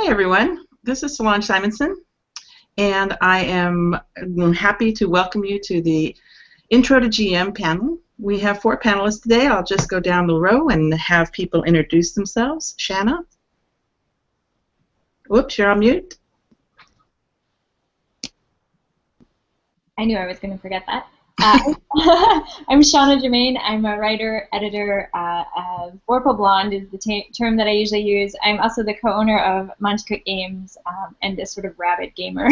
Hi everyone, this is Solange Simonson, and I am happy to welcome you to the Intro to GM panel. We have 4 panelists today. I'll just go down the row and have people introduce themselves. Shanna? Whoops, you're on mute. I knew I was going to forget that. I'm Shanna Germain. I'm a writer, editor. Vorpal Blonde is the term that I usually use. I'm also the co-owner of Monte Cook Games and a sort of rabid gamer.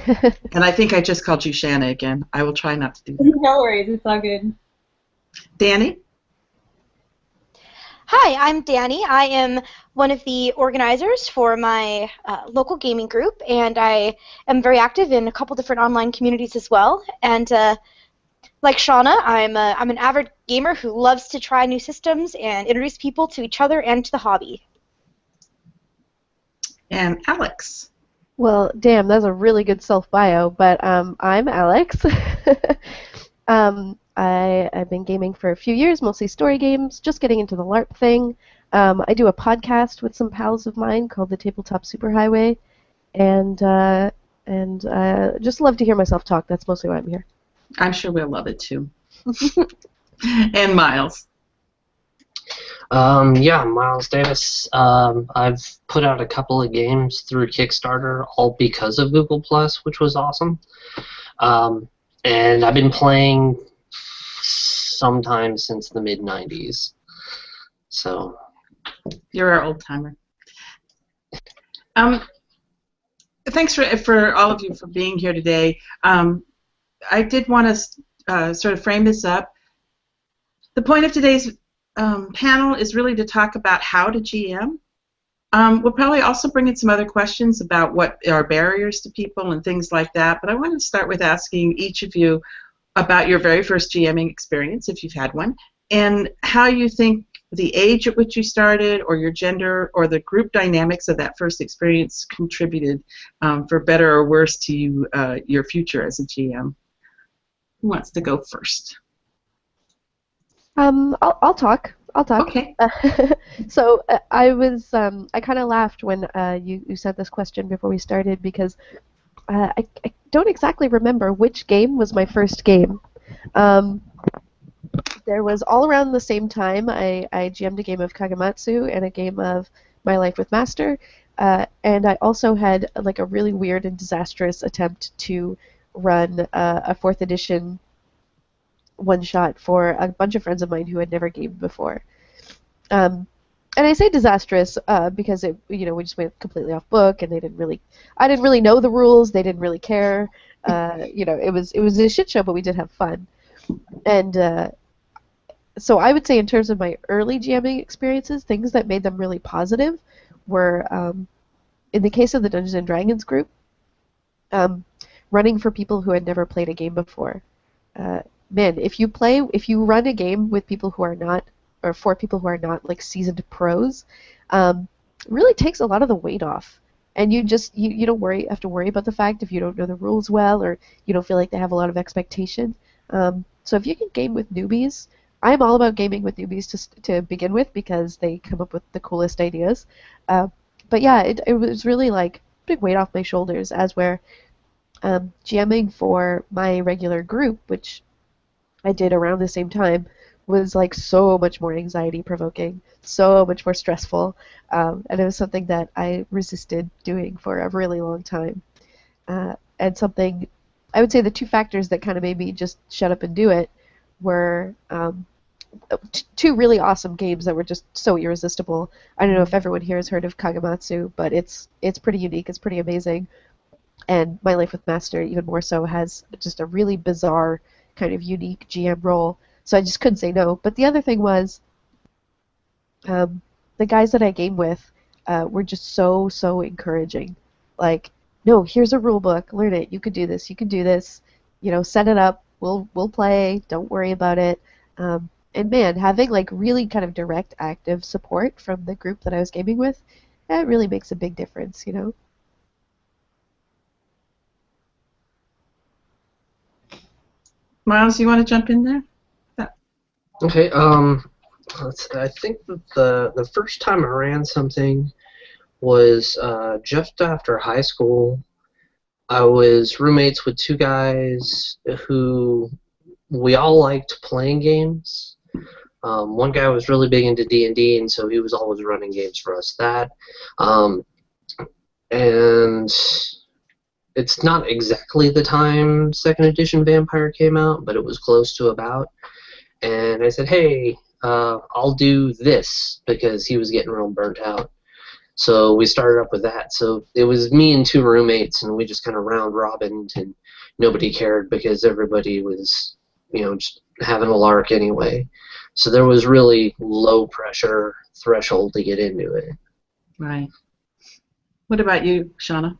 And I think I just called you Shanna again. I will try not to do that. No worries, it's all good. Dani? Hi, I'm Dani. I am one of the organizers for my local gaming group, and I am very active in a couple different online communities as well. And like Shauna, I'm an avid gamer who loves to try new systems and introduce people to each other and to the hobby. And Alex? Well, damn, that's a really good self-bio, but I'm Alex. I've been gaming for a few years, mostly story games, just getting into the LARP thing. I do a podcast with some pals of mine called the Tabletop Superhighway, and just love to hear myself talk. That's mostly why I'm here. I'm sure we'll love it too. And Miles? Yeah, Miles Davis. I've put out a couple of games through Kickstarter, all because of Google+, which was awesome. And I've been playing sometime since the mid-90s. So. You're our old timer. Thanks for all of you for being here today. I did want to sort of frame this up. The point of today's panel is really to talk about how to GM. We'll probably also bring in some other questions about what are barriers to people and things like that, but I want to start with asking each of you about your very first GMing experience, if you've had one, and how you think the age at which you started, or your gender, or the group dynamics of that first experience contributed, for better or worse, to your future as a GM. Who wants to go first? I'll talk. Okay. So I kind of laughed when you sent this question before we started because I don't exactly remember which game was my first game. There was all around the same time I GM'd a game of Kagematsu and a game of My Life with Master, and I also had like a really weird and disastrous attempt to run a 4th edition one-shot for a bunch of friends of mine who had never gamed before. And I say disastrous because we just went completely off book, and I didn't really know the rules. They didn't really care. It was a shit show, but we did have fun. And so I would say in terms of my early GMing experiences, things that made them really positive were, in the case of the Dungeons and Dragons group, running for people who had never played a game before. Man, if you run a game with people who are not, or for people who are not like seasoned pros, really takes a lot of the weight off. And you don't have to worry about the fact if you don't know the rules well, or you don't feel like they have a lot of expectation. So if you can game with newbies, I'm all about gaming with newbies to begin with because they come up with the coolest ideas. But yeah, it was really like a big weight off my shoulders, as where GMing for my regular group, which I did around the same time, was like so much more anxiety provoking, so much more stressful, and it was something that I resisted doing for a really long time. And something, I would say the 2 factors that kind of made me just shut up and do it were 2 really awesome games that were just so irresistible. I don't know if everyone here has heard of Kagematsu, but it's pretty unique, it's pretty amazing. And My Life with Master, even more so, has just a really bizarre kind of unique GM role. So I just couldn't say no. But the other thing was, the guys that I game with were just so encouraging. Like, no, here's a rule book, learn it. You can do this. You can do this. Set it up. We'll play. Don't worry about it. And man, having like really kind of direct, active support from the group that I was gaming with, that really makes a big difference. Miles, you want to jump in there? Okay. I think that the first time I ran something was just after high school. I was roommates with two guys who we all liked playing games. One guy was really big into D&D, and so he was always running games for us. And it's not exactly the time 2nd edition Vampire came out, but it was close to about. And I said, hey, I'll do this, because he was getting real burnt out. So we started up with that. So it was me and two roommates, and we just kind of round robined, and nobody cared because everybody was, just having a lark anyway. So there was really low pressure threshold to get into it. Right. What about you, Shanna?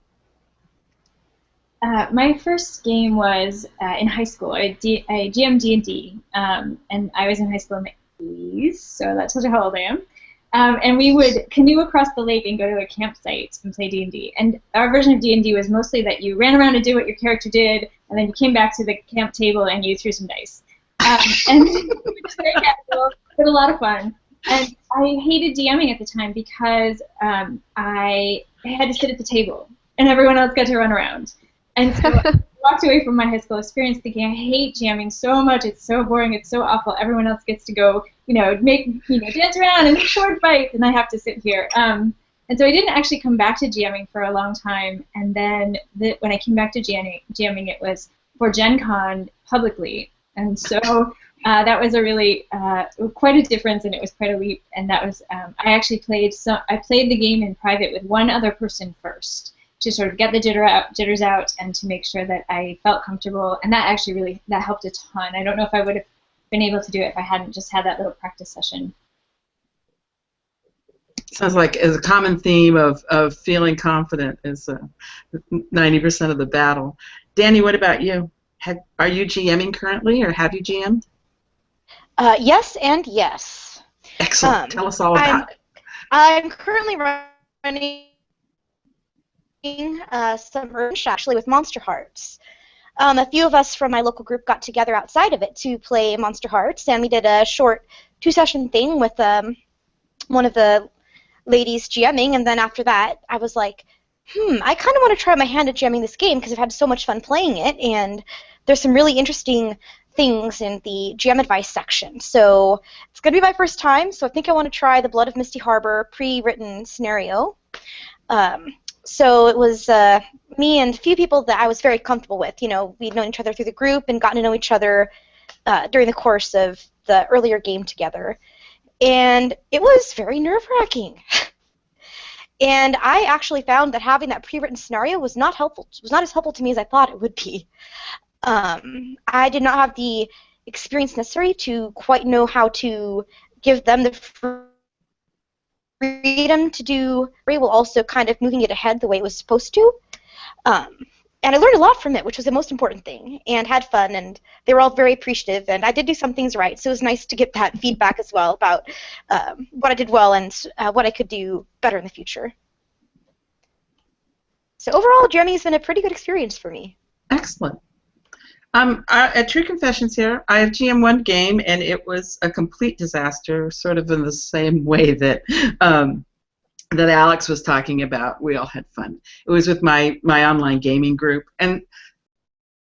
My first game was in high school. I GM'd D&D, and I was in high school in the 80s, so that tells you how old I am. And we would canoe across the lake and go to a campsite and play D&D. And our version of D&D was mostly that you ran around and did what your character did, and then you came back to the camp table and you threw some dice. And it was very casual, but a lot of fun. And I hated DMing at the time because I had to sit at the table, and everyone else got to run around. And so I walked away from my high school experience thinking, I hate jamming so much. It's so boring. It's so awful. Everyone else gets to go, dance around and sword fights, and I have to sit here. And so I didn't actually come back to jamming for a long time. And then when I came back to jamming, it was for Gen Con publicly. And so that was a really quite a difference, and it was quite a leap. And that was I actually played the game in private with one other person first, to sort of get the jitters out and to make sure that I felt comfortable, and that actually that helped a ton. I don't know if I would have been able to do it if I hadn't just had that little practice session. Sounds like as a common theme of feeling confident is 90% of the battle. Dani, what about you? Are you GMing currently, or have you GM'd? Yes and yes. Excellent. Tell us all about it. I'm currently running some merch actually with Monster Hearts. A few of us from my local group got together outside of it to play Monster Hearts, and we did a short 2-session thing with one of the ladies GMing, and then after that I was like, I kind of want to try my hand at GMing this game because I've had so much fun playing it, and there's some really interesting things in the GM advice section. So it's going to be my first time, so I think I want to try the Blood of Misty Harbor pre-written scenario. So it was me and a few people that I was very comfortable with. We'd known each other through the group and gotten to know each other during the course of the earlier game together. And it was very nerve-wracking. And I actually found that having that pre-written scenario was not helpful. It was not as helpful to me as I thought it would be. I did not have the experience necessary to quite know how to give them the freedom to do while also kind of moving it ahead the way it was supposed to. And I learned a lot from it, which was the most important thing, and had fun, and they were all very appreciative, and I did do some things right, so it was nice to get that feedback as well about what I did well and what I could do better in the future. So overall, jamming has been a pretty good experience for me. Excellent. At True Confessions here, I have GM one game, and it was a complete disaster, sort of in the same way that that Alex was talking about. We all had fun. It was with my online gaming group, and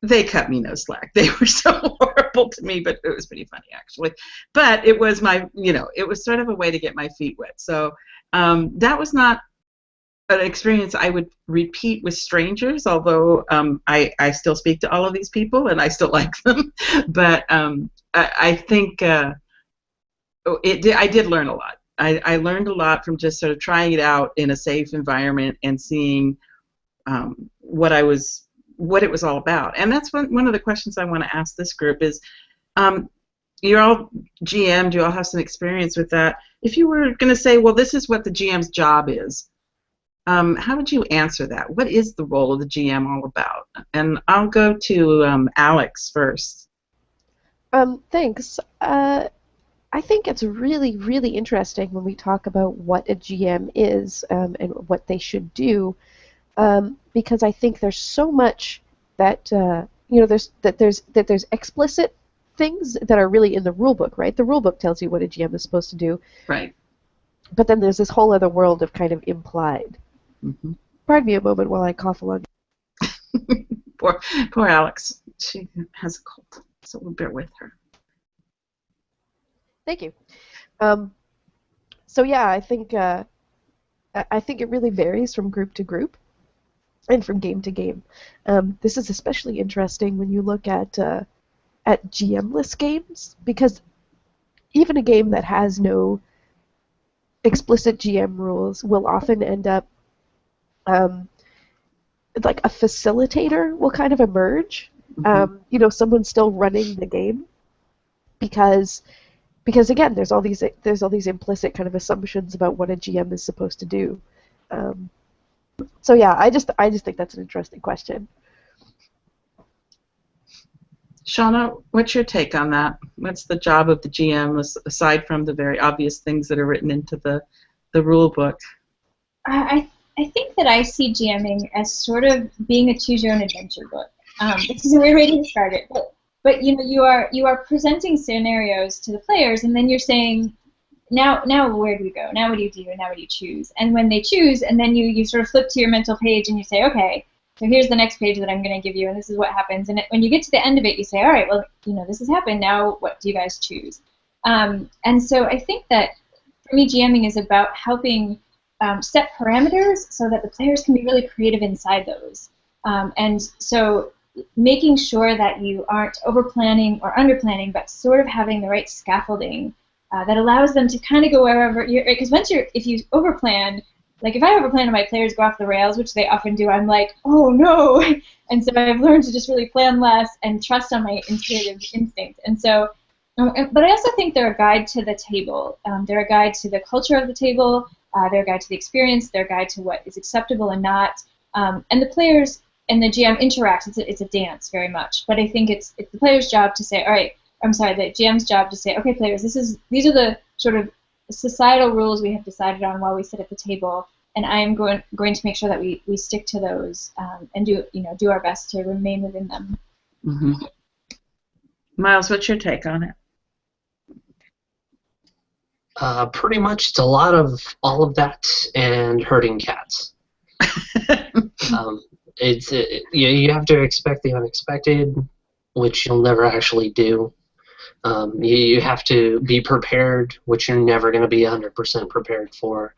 they cut me no slack. They were so horrible to me, but it was pretty funny actually. But it was it was sort of a way to get my feet wet. So that was not an experience I would repeat with strangers, although I still speak to all of these people and I still like them. But I think I did learn a lot. I learned a lot from just sort of trying it out in a safe environment and seeing what it was all about. And that's one of the questions I want to ask this group is, you're all GM'd, you all have some experience with that. If you were going to say, well, this is what the GM's job is, how would you answer that? What is the role of the GM all about? And I'll go to Alex first. Thanks. I think it's really, really interesting when we talk about what a GM is and what they should do, because I think there's so much that there's explicit things that are really in the rule book, right? The rule book tells you what a GM is supposed to do, right? But then there's this whole other world of kind of implied. Mm-hmm. Pardon me a moment while I cough along. Poor Alex. She has a cold, so we'll bear with her. Thank you. So yeah, I think it really varies from group to group and from game to game. This is especially interesting when you look at GM-less games, because even a game that has no explicit GM rules will often end up like a facilitator will kind of emerge. Mm-hmm. Someone's still running the game because again, there's all these implicit kind of assumptions about what a GM is supposed to do. So yeah, I just think that's an interesting question. Shanna, what's your take on that? What's the job of the GM aside from the very obvious things that are written into the rule book? I think that I see GMing as sort of being a choose-your-own-adventure book. This is a weird way to start it, but you are presenting scenarios to the players, and then you're saying, now where do we go? Now what do you do? And now what do you choose? And when they choose, and then you sort of flip to your mental page and you say, okay, so here's the next page that I'm going to give you, and this is what happens. And when you get to the end of it, you say, all right, well, this has happened. Now what do you guys choose? And so I think that for me, GMing is about helping set parameters so that the players can be really creative inside those. And so making sure that you aren't over-planning or under-planning, but sort of having the right scaffolding that allows them to kind of go wherever you're, because if you over-plan, like if I over-plan and my players go off the rails, which they often do, I'm like, oh no! And so I've learned to just really plan less and trust on my intuitive instinct. And so, but I also think they're a guide to the table. They're a guide to the culture of the table. They're a guide to the experience. They're a guide to what is acceptable and not. And the players and the GM interact. It's a dance very much. But I think it's the player's job to say, all right, I'm sorry, the GM's job to say, okay, players, these are the sort of societal rules we have decided on while we sit at the table, and I am going to make sure that we stick to those and do our best to remain within them. Mm-hmm. Miles, what's your take on it? Pretty much, it's a lot of all of that and herding cats. You have to expect the unexpected, which you'll never actually do. You have to be prepared, which you're never going to be 100% prepared for.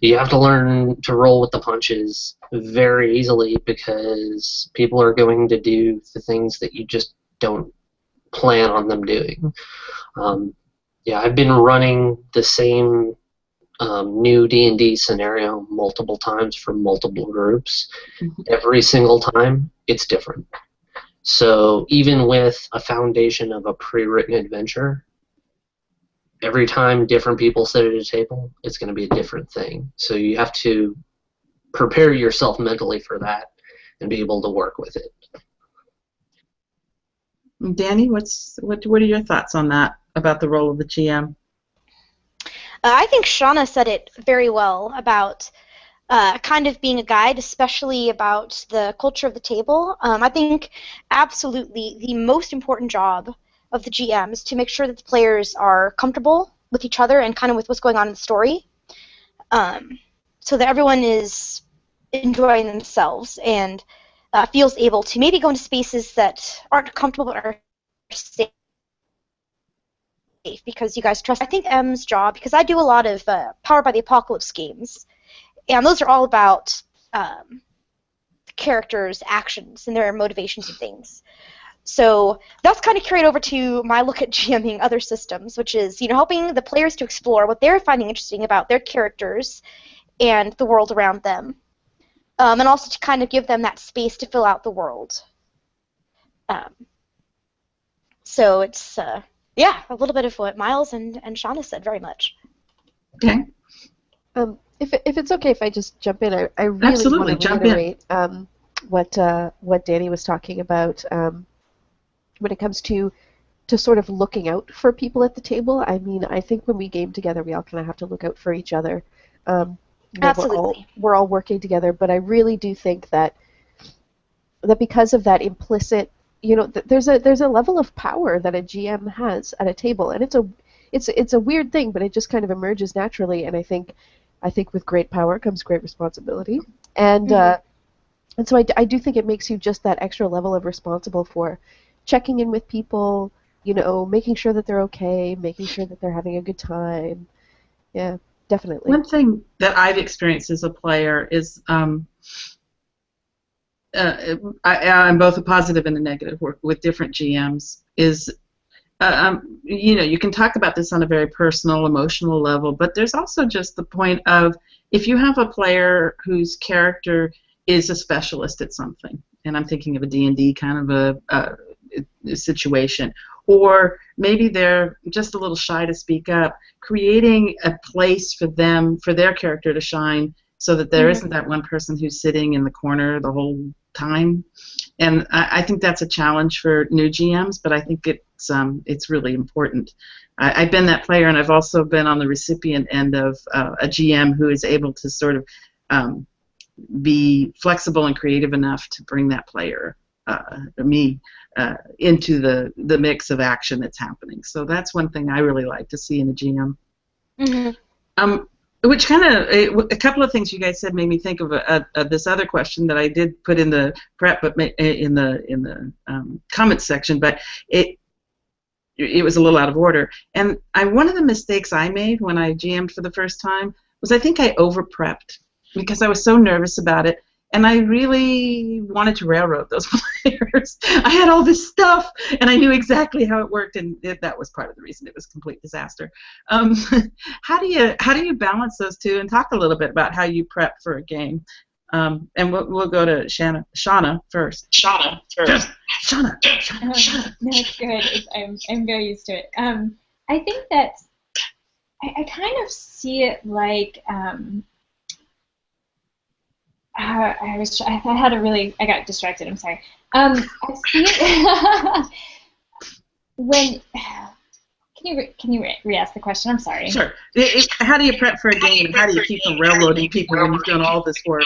You have to learn to roll with the punches very easily, because people are going to do the things that you just don't plan on them doing. I've been running the same new D&D scenario multiple times for multiple groups. Mm-hmm. Every single time, it's different. So even with a foundation of a pre-written adventure, every time different people sit at a table, it's going to be a different thing. So you have to prepare yourself mentally for that and be able to work with it. Dani, what are your thoughts on that, about the role of the GM? I think Shanna said it very well about kind of being a guide, especially about the culture of the table. I think absolutely the most important job of the GM is to make sure that the players are comfortable with each other and kind of with what's going on in the story, so that everyone is enjoying themselves and feels able to maybe go into spaces that aren't comfortable but are safe, because you guys trust. I think M's job, because I do a lot of Powered by the Apocalypse games, and those are all about characters' actions and their motivations and things. So that's kind of carried over to my look at GMing other systems, which is helping the players to explore what they're finding interesting about their characters and the world around them, and also to kind of give them that space to fill out the world. So it's a little bit of what Miles and Shanna said, very much. Okay. If it's okay if I just jump in, I really Absolutely, want to reiterate what Dani was talking about when it comes to sort of looking out for people at the table. I mean, I think when we game together, we all kind of have to look out for each other. Absolutely. We're all working together, but I really do think that because of that implicit, there's a level of power that a GM has at a table, and it's a weird thing, but it just kind of emerges naturally. And I think I think with great power comes great responsibility, and so I do think it makes you just that extra level of responsible for checking in with people, making sure that they're okay, making sure that they're having a good time. Yeah, definitely. One thing that I've experienced as a player is I'm both a positive and a negative with different GMs. You can talk about this on a very personal, emotional level, but there's also just the point of if you have a player whose character is a specialist at something, and I'm thinking of a D&D kind of a situation, or maybe they're just a little shy to speak up, creating a place for them, for their character to shine, so that there isn't that one person who's sitting in the corner the whole time. And I think that's a challenge for new GMs, but I think it's really important. I've been that player, and I've also been on the recipient end of a GM who is able to sort of be flexible and creative enough to bring that player, me, into the mix of action that's happening. So that's one thing I really like to see in a GM. Which kind of a couple of things you guys said made me think of this other question that I did put in the prep, but in the comments section, but it was a little out of order. And one of the mistakes I made when I GM'd for the first time was I think I over-prepped because I was so nervous about it, and I really wanted to railroad those players. I had all this stuff, and I knew exactly how it worked, and that was part of the reason it was a complete disaster. How do you balance those two? And talk a little bit about how you prep for a game. And we'll go to Shanna first. Shanna. No, it's good. I'm very used to it. I think that I kind of see it like. I got distracted. I'm sorry. I see it when. Can you re-ask the question? I'm sorry. Sure. How do you prep for a game, and how do you keep from railroading people when you've done all this work?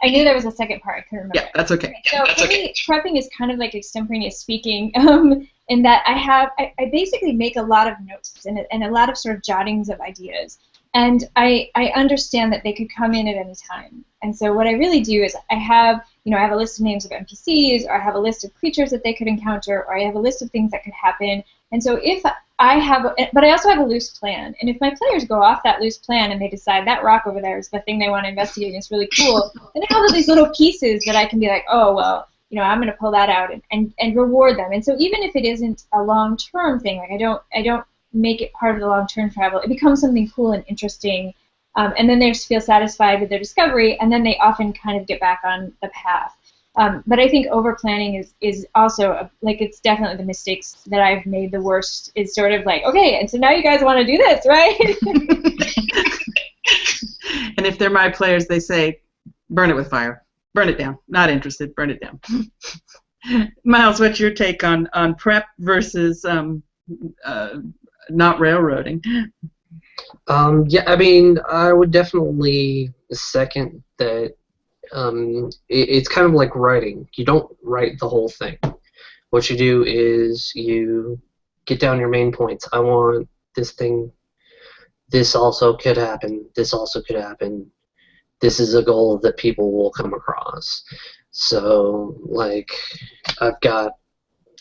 I knew there was a second part. I couldn't remember. Yeah, that's okay. So prepping is kind of like extemporaneous speaking, in that I basically make a lot of notes and a lot of sort of jottings of ideas. And I understand that they could come in at any time. And so what I really do is I have a list of names of NPCs, or I have a list of creatures that they could encounter, or I have a list of things that could happen. And so but I also have a loose plan. And if my players go off that loose plan and they decide that rock over there is the thing they want to investigate and it's really cool, then I have all these little pieces that I can be like, oh, well, I'm going to pull that out and reward them. And so even if it isn't a long-term thing, like I don't make it part of the long-term travel, it becomes something cool and interesting, and then they just feel satisfied with their discovery, and then they often kind of get back on the path. But I think over-planning is also, it's definitely the mistakes that I've made the worst, is sort of like, okay, and so now you guys want to do this, right? And if they're my players, they say, burn it with fire. Burn it down. Not interested. Burn it down. Miles, what's your take on prep versus not railroading? Yeah, I mean, I would definitely second that. It's kind of like writing. You don't write the whole thing. What you do is you get down your main points. I want this thing. This also could happen. This also could happen. This is a goal that people will come across. So, like, I've got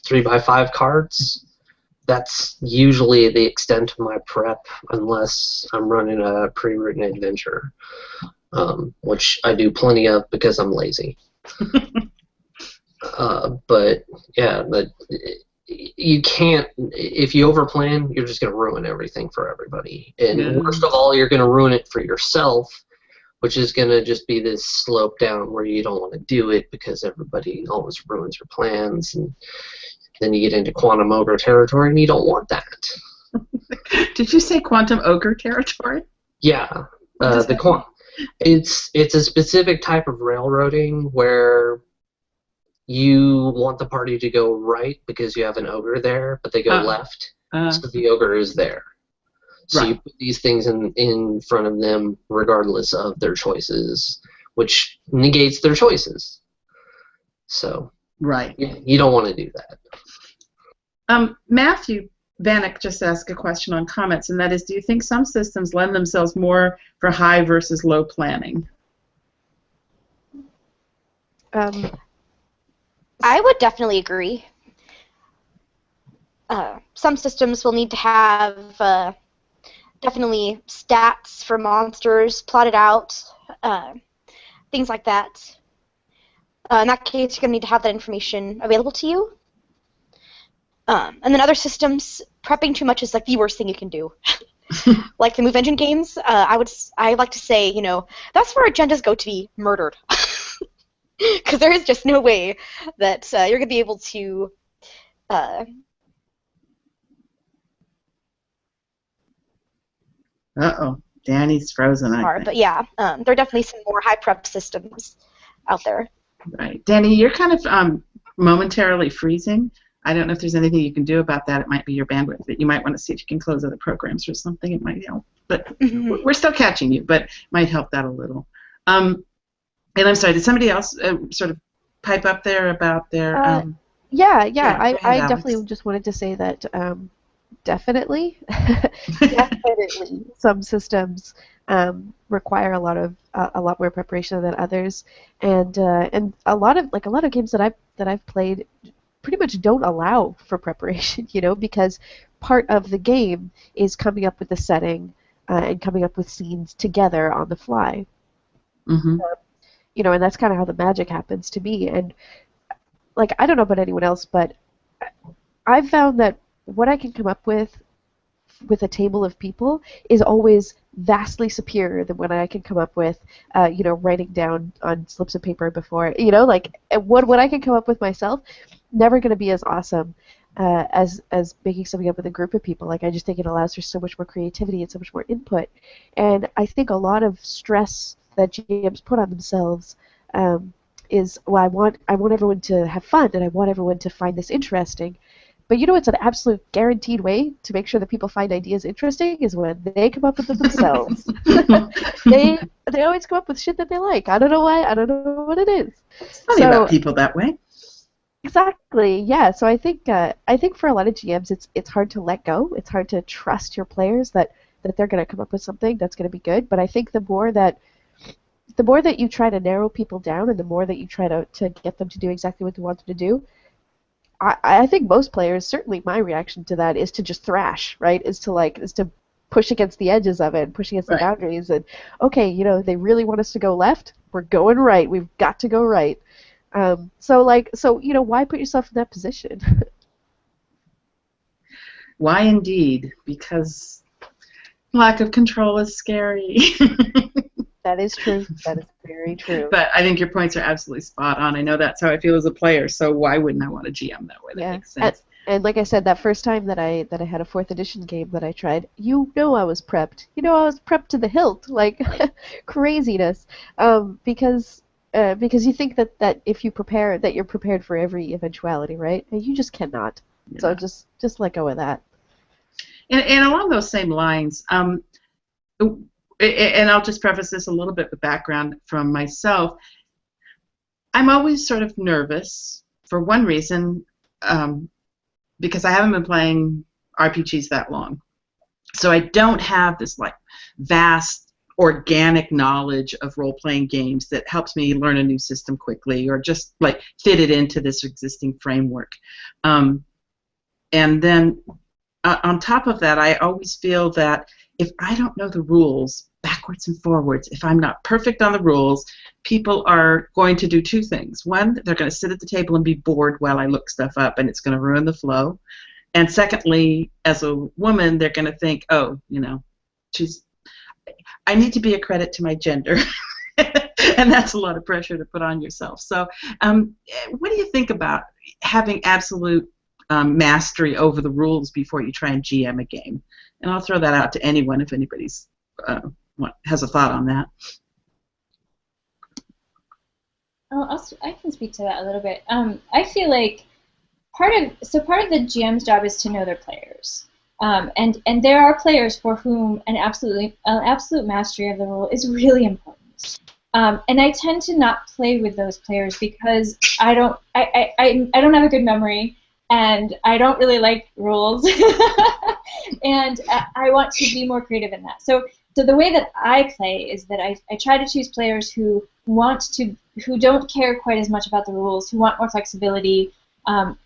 3x5 cards. That's usually the extent of my prep, unless I'm running a pre-written adventure, which I do plenty of because I'm lazy. But yeah, you can't. If you overplan, you're just going to ruin everything for everybody. And worst of all, you're going to ruin it for yourself, which is going to just be this slope down where you don't want to do it because everybody always ruins your plans, and then you get into quantum ogre territory, and you don't want that. Did you say quantum ogre territory? Yeah, it's a specific type of railroading where you want the party to go right because you have an ogre there, but they go left, so the ogre is there. So you put these things in front of them regardless of their choices, which negates their choices. So you don't want to do that. Matthew Vanek just asked a question on comments, and that is, do you think some systems lend themselves more for high versus low planning? I would definitely agree. Some systems will need to have definitely stats for monsters plotted out, things like that. In that case, you're going to need to have that information available to you. And then other systems, prepping too much is like the worst thing you can do. Like the Move Engine games, I like to say, that's where agendas go to be murdered. Because there is just no way that you're going to be able to Uh-oh, Danny's frozen, I think. But yeah, there are definitely some more high prep systems out there. Right. Danny, you're kind of momentarily freezing. I don't know if there's anything you can do about that. It might be your bandwidth, but you might want to see if you can close other programs or something. It might help. But we're still catching you, but it might help that a little. And I'm sorry, did somebody else sort of pipe up there about their... Yeah, ahead, I Alex. definitely just wanted to say that definitely some systems require a lot more preparation than others, and a lot of games that I've played pretty much don't allow for preparation, because part of the game is coming up with the setting and coming up with scenes together on the fly. Mm-hmm. And that's kind of how the magic happens to me. And I don't know about anyone else, but I've found that what I can come up with a table of people is always vastly superior than what I can come up with, writing down on slips of paper before. What I can come up with myself, never going to be as awesome as making something up with a group of people. I just think it allows for so much more creativity and so much more input. And I think a lot of stress that GMs put on themselves is, well, I want everyone to have fun and I want everyone to find this interesting. But it's an absolute guaranteed way to make sure that people find ideas interesting is when they come up with them themselves. they always come up with shit that they like. I don't know why. I don't know what it is. It's funny about people that way. Exactly. Yeah. So I think for a lot of GMs, it's hard to let go. It's hard to trust your players that they're going to come up with something that's going to be good. But I think the more that you try to narrow people down and the more that you try to get them to do exactly what you want them to do, I think most players, certainly my reaction to that is to just thrash, right? Is to push against the edges of it, push against the boundaries, and okay, they really want us to go left, we're going right. We've got to go right. So why put yourself in that position? Why indeed? Because lack of control is scary. That is true. That is very true. But I think your points are absolutely spot on. I know that's how I feel as a player, so why wouldn't I want to GM that way? That makes sense. And like I said, that first time that I had a 4th edition game that I tried, I was prepped. I was prepped to the hilt, craziness. Because you think that if you prepare, that you're prepared for every eventuality, right? And you just cannot. Yeah. So just let go of that. And along those same lines, and I'll just preface this a little bit with background from myself. I'm always sort of nervous for one reason, because I haven't been playing RPGs that long. So I don't have this vast organic knowledge of role-playing games that helps me learn a new system quickly or just fit it into this existing framework. And then on top of that, I always feel that if I don't know the rules backwards and forwards, if I'm not perfect on the rules, people are going to do two things. One, they're going to sit at the table and be bored while I look stuff up, and it's going to ruin the flow. And secondly, as a woman, they're going to think, oh, I need to be a credit to my gender. And that's a lot of pressure to put on yourself. So what do you think about having absolute mastery over the rules before you try and GM a game? And I'll throw that out to anyone if anybody's has a thought on that. I can speak to that a little bit. I feel like part of the GM's job is to know their players, and there are players for whom an absolute mastery of the rule is really important. And I tend to not play with those players because I don't have a good memory, and I don't really like rules, and I want to be more creative in that. So the way that I play is that I try to choose players who don't care quite as much about the rules, who want more flexibility.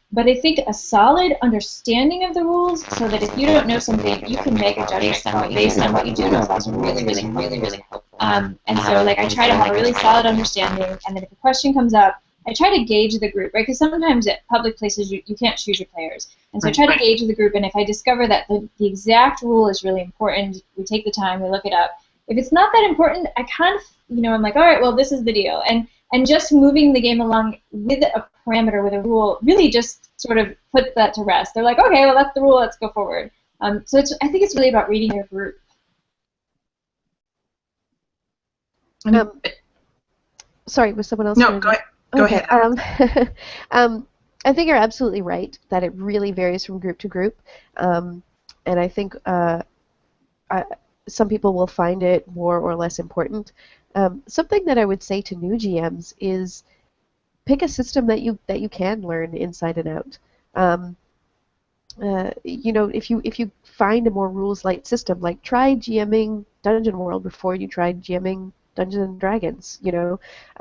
But I think a solid understanding of the rules, so that if you don't know something, you can make a judgment based on what you do know, that's really, really, really, really helpful. And so, like, I try to have a really solid understanding, and then if a question comes up, I try to gauge the group, right? Because sometimes at public places you can't choose your players, and so I try to gauge the group. And if I discover that the exact rule is really important, we take the time, we look it up. If it's not that important, I kind of, I'm like, all right, well, this is the deal, and just moving the game along with a parameter, with a rule, really just sort of puts that to rest. They're like, okay, well, that's the rule, let's go forward. So I think it's really about reading your group. Sorry, was someone else? No, go ahead. Go okay. ahead. I think you're absolutely right that it really varies from group to group, and I think some people will find it more or less important. Something that I would say to new GMs is pick a system that you can learn inside and out. If you find a more rules light system, like try GMing Dungeon World before you try GMing Dungeons and Dragons.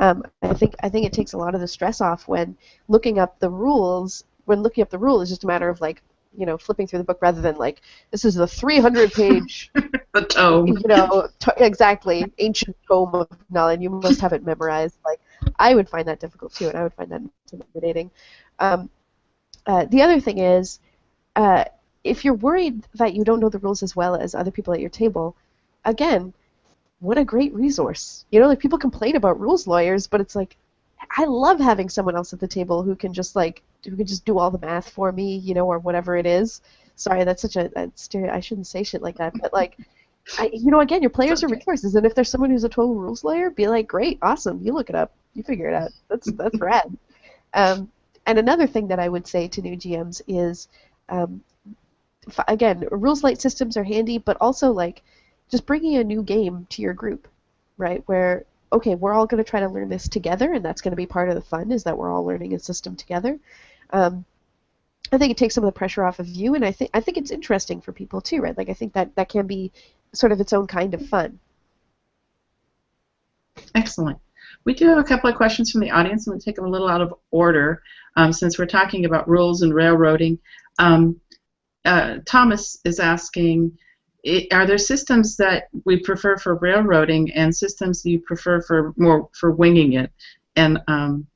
I think it takes a lot of the stress off when looking up the rules. When looking up the rule is just a matter of flipping through the book rather than this is the 300-page the tome. Exactly, ancient tome of knowledge. You must have it memorized. I would find that difficult too, and I would find that intimidating. The other thing is, if you're worried that you don't know the rules as well as other people at your table, again, what a great resource. People complain about rules lawyers, but it's I love having someone else at the table who can just do all the math for me, or whatever it is. Sorry, that's such I shouldn't say shit like that, but again, your players are resources, and if there's someone who's a total rules lawyer, be like, great, awesome, you look it up, you figure it out. That's rad. And another thing that I would say to new GMs is, again, rules light systems are handy, but also just bringing a new game to your group, right? Where, okay, we're all going to try to learn this together, and that's going to be part of the fun, is that we're all learning a system together. I think it takes some of the pressure off of you, and I think it's interesting for people too, right? I think that can be sort of its own kind of fun. Excellent. We do have a couple of questions from the audience. I'm going to take them a little out of order since we're talking about rules and railroading. Thomas is asking, are there systems that we prefer for railroading and systems you prefer for winging it? And I'm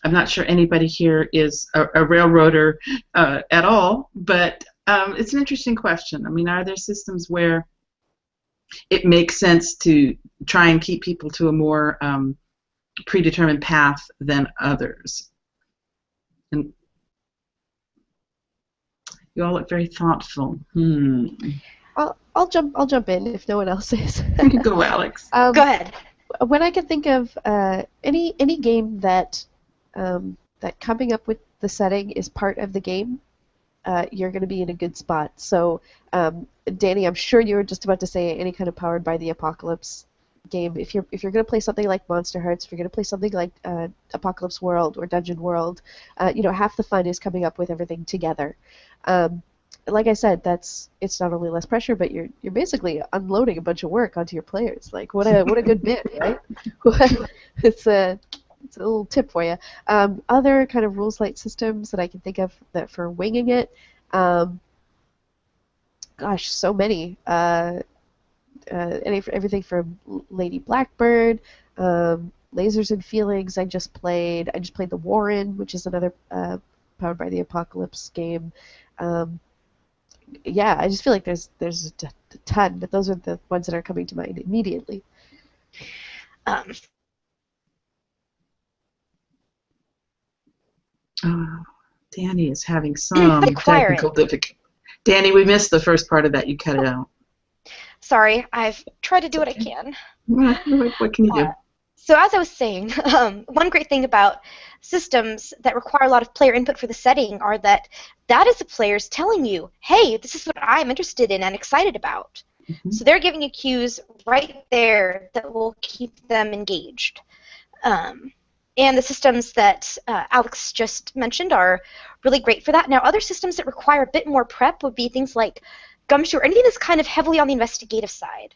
not sure anybody here is a railroader at all, but it's an interesting question. I mean, are there systems where it makes sense to try and keep people to a more predetermined path than others? And you all look very thoughtful. I'll jump in if no one else is. Go, Alex. Go ahead. When I can think of any game that coming up with the setting is part of the game, you're going to be in a good spot. So, Dani, I'm sure you were just about to say any kind of Powered by the Apocalypse game. If you're going to play something like Monster Hearts, if you're going to play something like Apocalypse World or Dungeon World, half the fun is coming up with everything together. Like I said, it's not only less pressure, but you're basically unloading a bunch of work onto your players. What a good bit, right? It's a little tip for you. Other kind of rules light systems that I can think of that for winging it, gosh, so many. Everything from Lady Blackbird, Lasers and Feelings. I just played The Warren, which is another Powered by the Apocalypse game. Yeah, I just feel like there's a ton, but those are the ones that are coming to mind immediately. Oh, Dani is having some technical difficulty. Dani, we missed the first part of that. You cut it out. Sorry, I've tried to do what I can. What can you do? So as I was saying, one great thing about systems that require a lot of player input for the setting are that is the players telling you, hey, this is what I'm interested in and excited about. Mm-hmm. So they're giving you cues right there that will keep them engaged. And And the systems that Alex just mentioned are really great for that. Now, other systems that require a bit more prep would be things like Gumshoe or anything that's kind of heavily on the investigative side.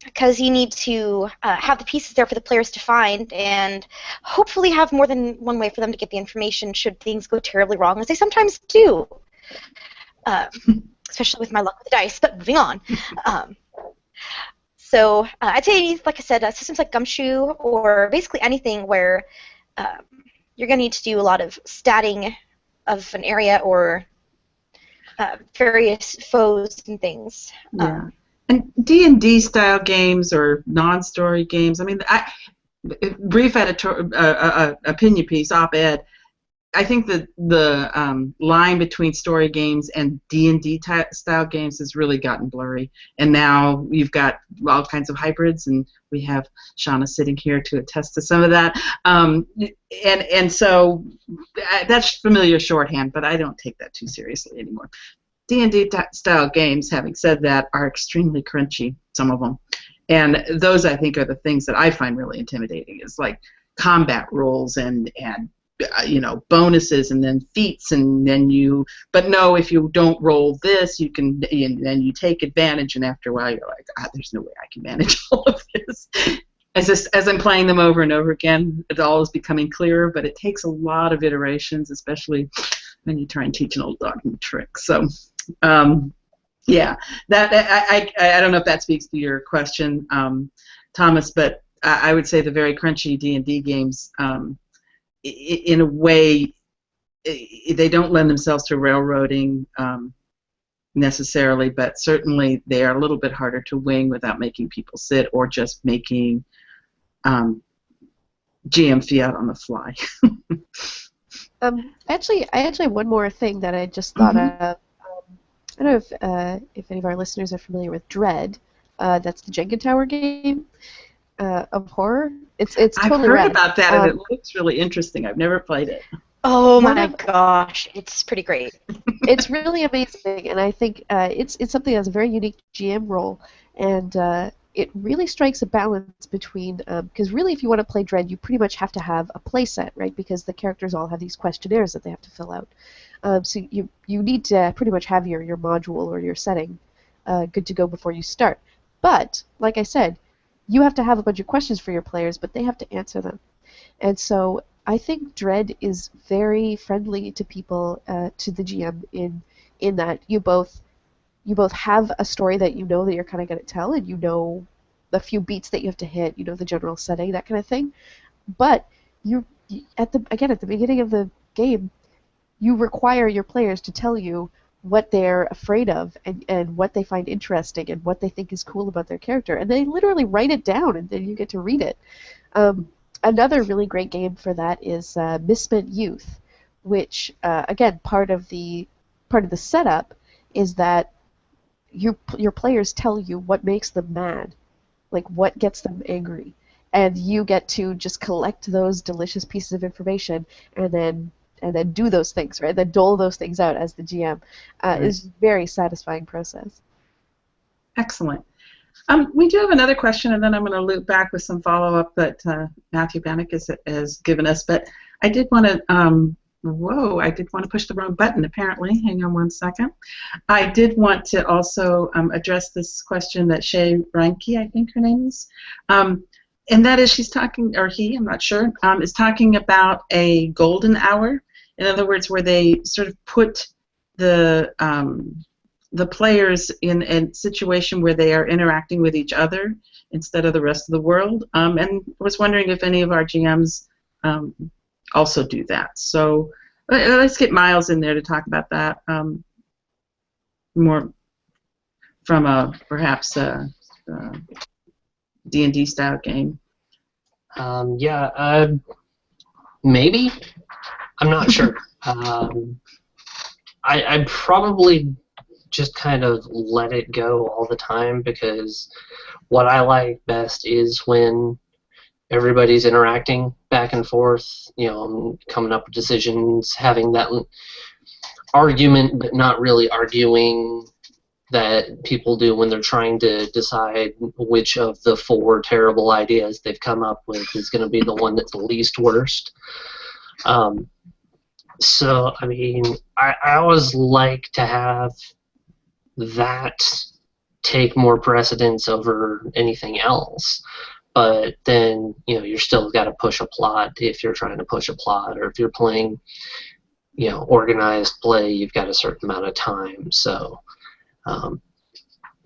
Because you need to have the pieces there for the players to find and hopefully have more than one way for them to get the information should things go terribly wrong, as they sometimes do, especially with my luck with the dice, but moving on. So I'd say, like I said, systems like Gumshoe or basically anything where you're going to need to do a lot of statting of an area or various foes and things. Yeah. And D&D style games or non-story games. I mean, brief opinion piece, op-ed. I think that the line between story games and D&D style games has really gotten blurry. And now you've got all kinds of hybrids, and we have Shanna sitting here to attest to some of that. And so that's familiar shorthand, but I don't take that too seriously anymore. D&D style games, having said that, are extremely crunchy, some of them. And those, I think, are the things that I find really intimidating, is like combat rules and bonuses and then feats, and then but no, if you don't roll this, you can, and then you take advantage, and after a while you're like, there's no way I can manage all of this. As I'm playing them over and over again, it all is becoming clearer, but it takes a lot of iterations, especially when you try and teach an old dog new tricks. So, yeah, that I don't know if that speaks to your question, Thomas, but I would say the very crunchy D&D games, in a way, they don't lend themselves to railroading necessarily, but certainly they are a little bit harder to wing without making people sit or just making GM fiat on the fly. Actually, I have one more thing that I just thought of. I don't know if any of our listeners are familiar with Dread. That's the Jenkin Tower game of horror. It's totally I've heard rad. about that, and it looks really interesting. I've never played it. Oh my gosh, it's pretty great. It's really amazing, and I think it's something that's a very unique GM role, and it really strikes a balance between, because really if you want to play Dread, you pretty much have to have a play set, right? Because the characters all have these questionnaires that they have to fill out. So you need to pretty much have your module or your setting good to go before you start. But, like I said, you have to have a bunch of questions for your players, but they have to answer them. And so I think Dread is very friendly to people, to the GM, in that you both have a story that you know that you're kind of going to tell, and you know the few beats that you have to hit, you know the general setting, that kind of thing. But at the beginning of the game, you require your players to tell you what they're afraid of and what they find interesting and what they think is cool about their character, and they literally write it down, and then you get to read it. Another really great game for that is Misspent Youth, which again, part of the setup is that your players tell you what makes them mad, like what gets them angry, and you get to just collect those delicious pieces of information and then do those things, right? Then dole those things out as the GM. Is a very satisfying process. Excellent. We do have another question, and then I'm going to loop back with some follow-up that Matthew Bannock has given us. But I did want to, I did want to push the wrong button, apparently. Hang on one second. I did want to also address this question that Shay Reinke, I think her name is, and that is she's talking, or he, I'm not sure, is talking about a golden hour. In other words, where they sort of put the players in a situation where they are interacting with each other instead of the rest of the world, and was wondering if any of our GMs also do that. So let's get Miles in there to talk about that more from a perhaps a D&D style game. Maybe. I'm not sure. I probably just kind of let it go all the time, because what I like best is when everybody's interacting back and forth, coming up with decisions, having that argument but not really arguing, that people do when they're trying to decide which of the 4 terrible ideas they've come up with is going to be the one that's the least worst. So, I mean, I always like to have that take more precedence over anything else. But then, you know, you're still got to push a plot if you're trying to push a plot, or if you're playing, you know, organized play, you've got a certain amount of time. So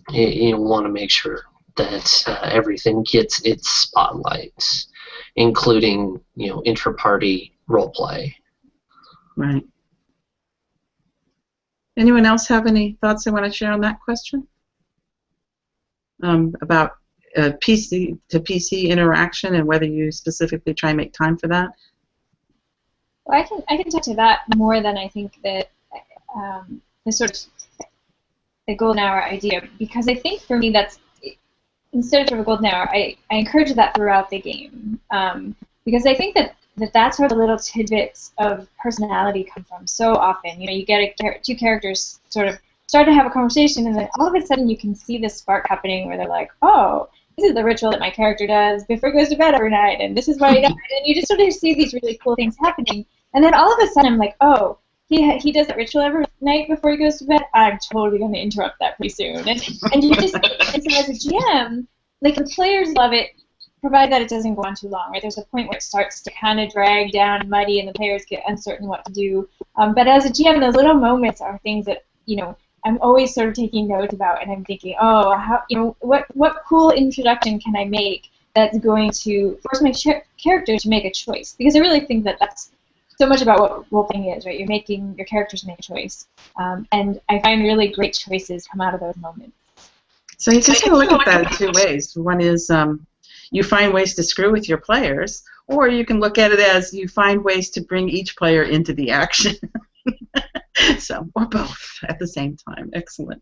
you want to make sure that everything gets its spotlight, including, you know, intra-party role play. Right. Anyone else have any thoughts they want to share on that question? About PC to PC interaction and whether you specifically try and make time for that? Well, I can talk to that more than I think that the sort of the golden hour idea, because I think for me that's, instead of a golden hour, I encourage that throughout the game, because I think that's where the little tidbits of personality come from so often. You know, you get two characters sort of start to have a conversation, and then all of a sudden you can see this spark happening where they're like, oh, this is the ritual that my character does before he goes to bed every night, and this is why he does it. And you just sort of see these really cool things happening, and then all of a sudden I'm like, oh, he does that ritual every night before he goes to bed. I'm totally going to interrupt that pretty soon. And you just, and so as a GM, like, the players love it, provided that it doesn't go on too long, right? There's a point where it starts to kind of drag down and muddy, and the players get uncertain what to do. But as a GM, those little moments are things that, you know, I'm always sort of taking notes about, and I'm thinking, oh, how, you know, what cool introduction can I make that's going to force my character to make a choice? Because I really think that that's so much about what role-playing is, right? You're making your characters make a choice, and I find really great choices come out of those moments. So you can kind of look at that in 2 ways. One is you find ways to screw with your players, or you can look at it as you find ways to bring each player into the action. So, or both at the same time. Excellent.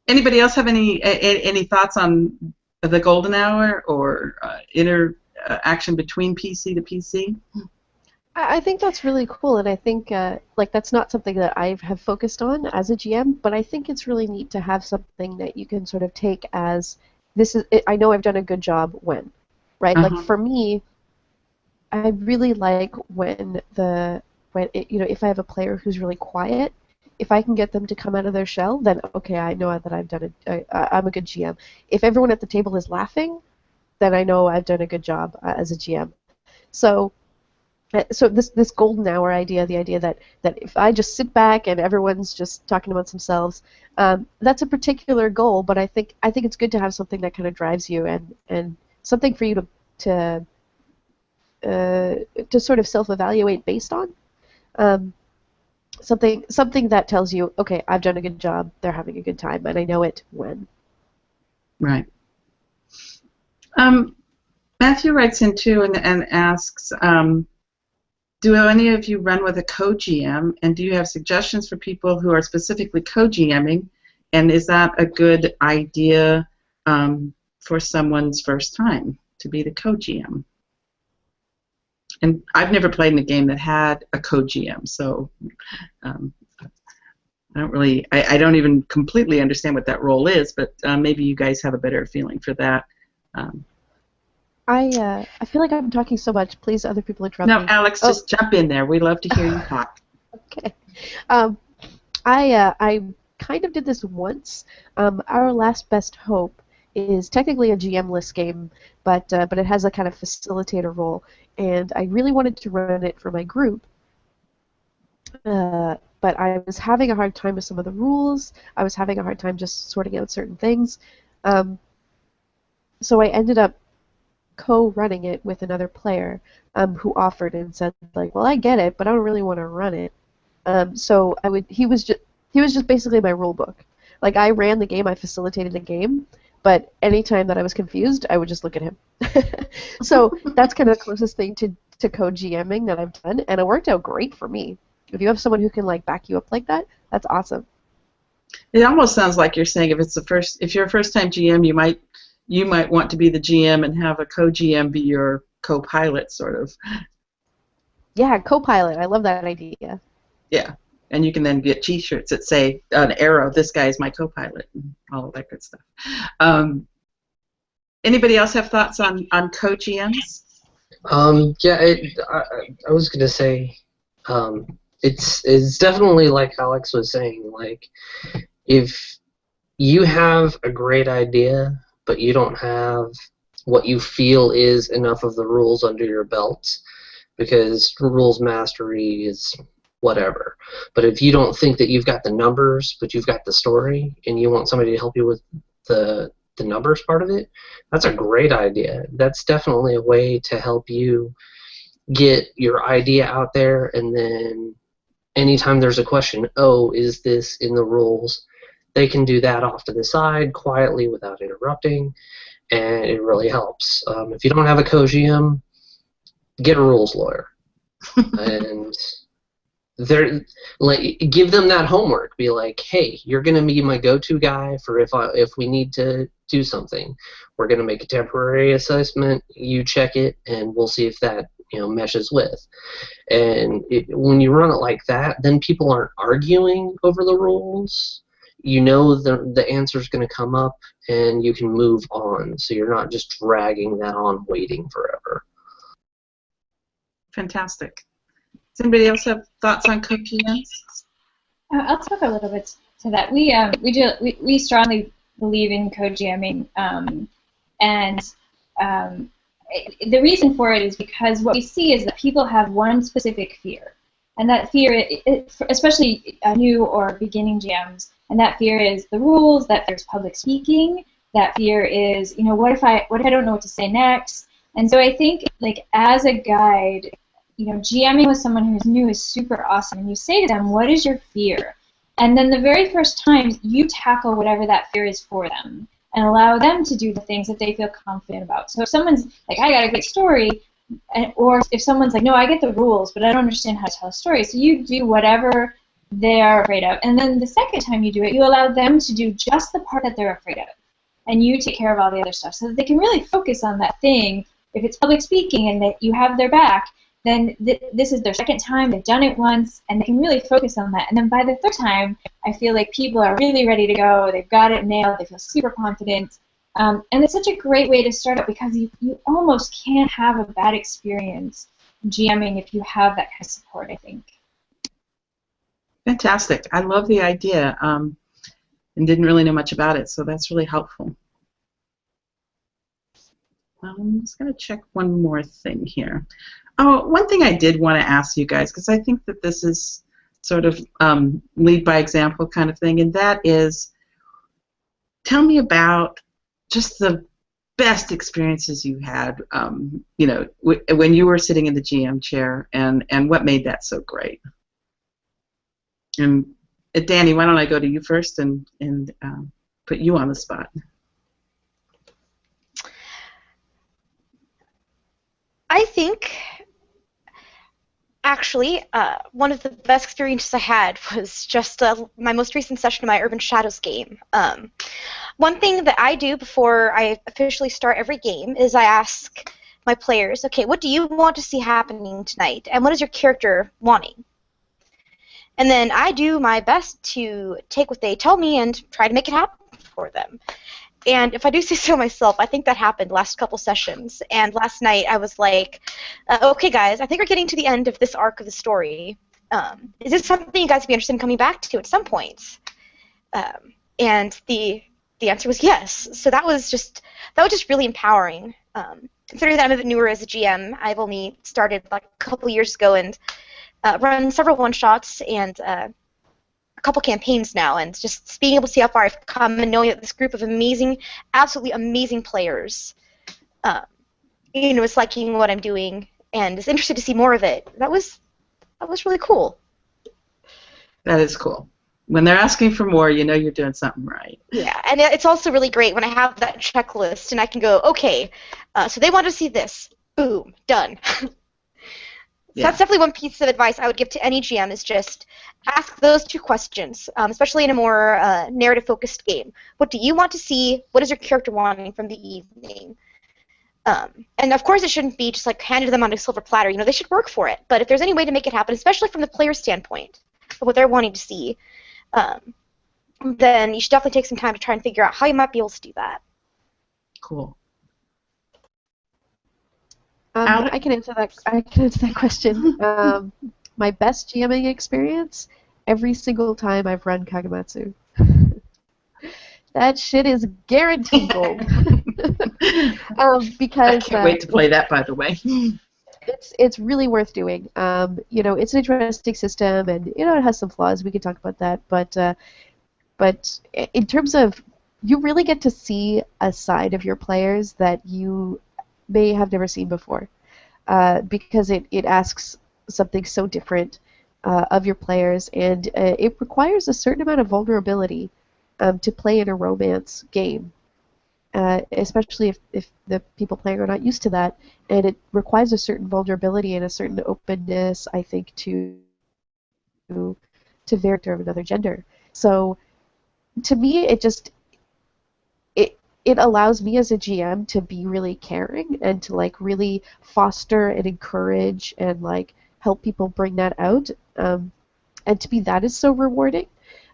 Anybody else have any thoughts on the golden hour or interaction between PC to PC? I think that's really cool, and I think like that's not something that I have focused on as a GM, but I think it's really neat to have something that you can sort of take as, this is, I know I've done a good job when, right? Like for me, I really like when you know, if I have a player who's really quiet, if I can get them to come out of their shell, then okay, I know that I've done it. I'm a good GM. If everyone at the table is laughing, then I know I've done a good job as a GM. So this golden hour idea, the idea that if I just sit back and everyone's just talking amongst themselves, that's a particular goal. But I think it's good to have something that kind of drives you and something for you to sort of self-evaluate based on. Something that tells you, okay, I've done a good job, they're having a good time, and I know it when. Right. Matthew writes in too and asks, do any of you run with a co-GM, and do you have suggestions for people who are specifically co-GMing, and is that a good idea for someone's first time to be the co-GM? And I've never played in a game that had a co-GM, so I don't even completely understand what that role is, but maybe you guys have a better feeling for that. I feel like I'm talking so much. Please, other people interrupt me. No, Alex, just jump in there. We love to hear you talk. Okay. I kind of did this once. Our Last Best Hope is technically a GM-less game, but it has a kind of facilitator role, and I really wanted to run it for my group. But I was having a hard time with some of the rules. I was having a hard time just sorting out certain things. So I ended up co-running it with another player who offered and said, like, well, I get it, but I don't really want to run it. So he was just basically my rule book. Like, I ran the game, I facilitated the game, but anytime that I was confused, I would just look at him. So that's kind of the closest thing to co-GMing that I've done, and it worked out great for me. If you have someone who can like back you up like that, that's awesome. It almost sounds like you're saying if you're a first-time GM, you might want to be the GM and have a co-GM be your co-pilot, sort of. Yeah, co-pilot. I love that idea. Yeah. And you can then get T-shirts that say an arrow, this guy is my co-pilot, and all of that good stuff. Anybody else have thoughts on co-GMs? Yeah, I was gonna say, it's definitely like Alex was saying. Like, if you have a great idea, but you don't have what you feel is enough of the rules under your belt, because rules mastery is whatever. But if you don't think that you've got the numbers, but you've got the story, and you want somebody to help you with the numbers part of it, that's a great idea. That's definitely a way to help you get your idea out there, and then anytime there's a question, oh, is this in the rules, they can do that off to the side quietly without interrupting, and it really helps. If you don't have a co-GM, get a rules lawyer. And they're like, give them that homework. Be like, hey, you're gonna be my go-to guy for if we need to do something. We're gonna make a temporary assessment. You check it, and we'll see if that meshes with. And when you run it like that, then people aren't arguing over the rules. The answer's gonna come up, and you can move on. So you're not just dragging that on, waiting forever. Fantastic. Does anybody else have thoughts on co-GMs? I'll talk a little bit to that. We strongly believe in co-GMing, and the reason for it is because what we see is that people have one specific fear, and that fear, especially new or beginning GMs, and that fear is the rules. That fear is public speaking. That fear is, what if I don't know what to say next? And so I think, like, as a guide, GMing with someone who's new is super awesome. And you say to them, what is your fear? And then the very first time, you tackle whatever that fear is for them and allow them to do the things that they feel confident about. So if someone's like, I got a great story, or if someone's like, no, I get the rules, but I don't understand how to tell a story. So you do whatever they're afraid of. And then the second time you do it, you allow them to do just the part that they're afraid of. And you take care of all the other stuff so that they can really focus on that thing. If it's public speaking and that you have their back, then this is their second time, they've done it once, and they can really focus on that. And then by the third time, I feel like people are really ready to go, they've got it nailed, they feel super confident. And it's such a great way to start out because you almost can't have a bad experience GMing if you have that kind of support, I think. Fantastic. I love the idea and didn't really know much about it, so that's really helpful. I'm just going to check one more thing here. Oh, one thing I did want to ask you guys, because I think that this is sort of lead by example kind of thing, and that is, tell me about just the best experiences you had, when you were sitting in the GM chair, and what made that so great. And Dani, why don't I go to you first and put you on the spot. I think, actually, one of the best experiences I had was just my most recent session of my Urban Shadows game. One thing that I do before I officially start every game is I ask my players, okay, what do you want to see happening tonight, and what is your character wanting? And then I do my best to take what they tell me and try to make it happen for them. And if I do say so myself, I think that happened last couple sessions. And last night I was like, okay, guys, I think we're getting to the end of this arc of the story. Is this something you guys would be interested in coming back to at some point? And the answer was yes. So that was just really empowering. Considering that I'm a bit newer as a GM, I've only started like a couple years ago and run several one-shots and a couple campaigns now, and just being able to see how far I've come and knowing that this group of amazing, absolutely amazing players, is liking what I'm doing and is interested to see more of it. That was really cool. That is cool. When they're asking for more, you know you're doing something right. Yeah, and it's also really great when I have that checklist and I can go, okay, so they want to see this. Boom, done. So that's definitely one piece of advice I would give to any GM is just ask those two questions, especially in a more narrative-focused game. What do you want to see? What is your character wanting from the evening? And of course it shouldn't be just like handed to them on a silver platter. They should work for it. But if there's any way to make it happen, especially from the player standpoint, what they're wanting to see, then you should definitely take some time to try and figure out how you might be able to do that. Cool. I can answer that. I can answer that question. My best GMing experience, every single time I've run Kagematsu. That shit is guaranteed gold. Because I can't wait to play that, by the way. it's really worth doing. It's an interesting system, and it has some flaws. We could talk about that, but in terms of, you really get to see a side of your players that you may have never seen before, because it asks something so different of your players, and it requires a certain amount of vulnerability to play in a romance game, especially if the people playing are not used to that, and it requires a certain vulnerability and a certain openness, I think, to character of another gender. So to me, it allows me as a GM to be really caring and to like really foster and encourage and like help people bring that out. And to me, that is so rewarding.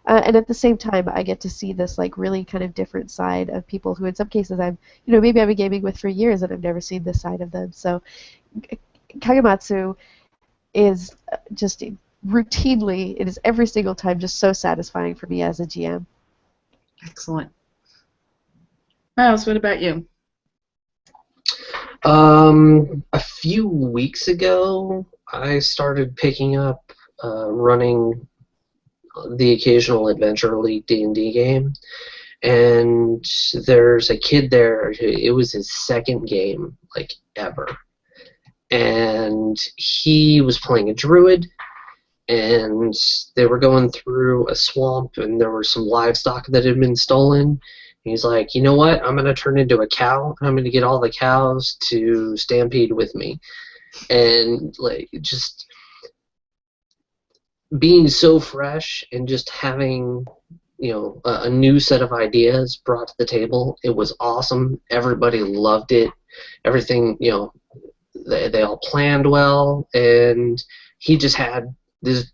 And at the same time, I get to see this like really kind of different side of people who, in some cases, maybe I've been gaming with for years and I've never seen this side of them. So Kagematsu is just routinely, it is every single time just so satisfying for me as a GM. Excellent. Miles, what about you? A few weeks ago, I started picking up running the occasional Adventure League D&D game, and there's a kid there. It was his second game, like, ever, and he was playing a druid, and they were going through a swamp, and there were some livestock that had been stolen. He's like, you know what? I'm going to turn into a cow, and I'm going to get all the cows to stampede with me. And like, just being so fresh and just having, a new set of ideas brought to the table, it was awesome. Everybody loved it. Everything, they all planned well, and he just had this,